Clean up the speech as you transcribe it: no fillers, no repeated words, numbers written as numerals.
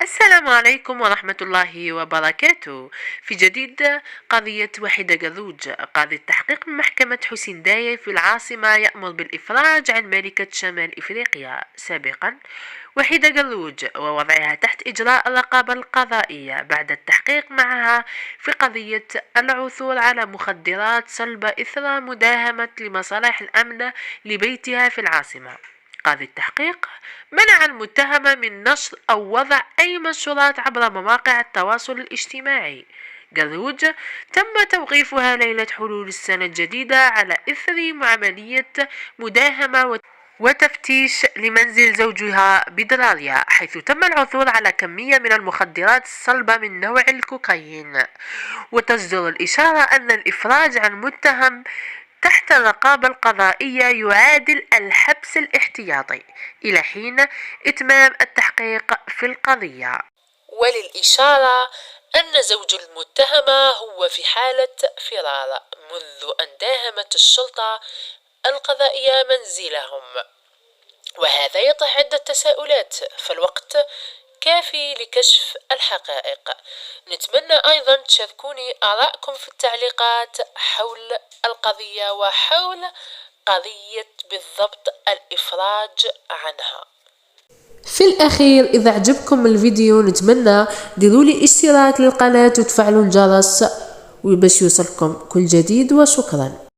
السلام عليكم ورحمة الله وبركاته. في جديد قضية وحيدة قذوج. قاضي التحقيق من محكمة حسين داية في العاصمة يأمر بالإفراج عن ملكة شمال إفريقيا سابقا وحيدة قذوج ووضعها تحت إجراء الرقابة القضائية بعد التحقيق معها في قضية العثور على مخدرات صلبة إثر مداهمة لمصالح الأمن لبيتها في العاصمة. قاضي التحقيق منع المتهمة من نشر أو وضع أي منشورات عبر مواقع التواصل الاجتماعي. قذوج تم توقيفها ليلة حلول السنة الجديدة على إثر عملية مداهمة وتفتيش لمنزل زوجها بدراريا، حيث تم العثور على كمية من المخدرات الصلبة من نوع الكوكايين. وتصدر الإشارة أن الإفراج عن متهم تحت الرقابة القضائية يعادل الحبس الاحتياطي إلى حين إتمام التحقيق في القضية. وللإشارة أن زوج المتهمة هو في حالة فرار منذ أن داهمت الشرطة القضائية منزلهم، وهذا يطرح عدة تساؤلات، فالوقت كافي لكشف الحقائق. نتمنى أيضا تشاركوني آراءكم في التعليقات حول القضية وحول قضية بالضبط الإفراج عنها. في الأخير إذا عجبكم الفيديو نتمنى ديرولي اشتراك للقناة وتفعلوا الجرس باش يوصلكم كل جديد، وشكرا.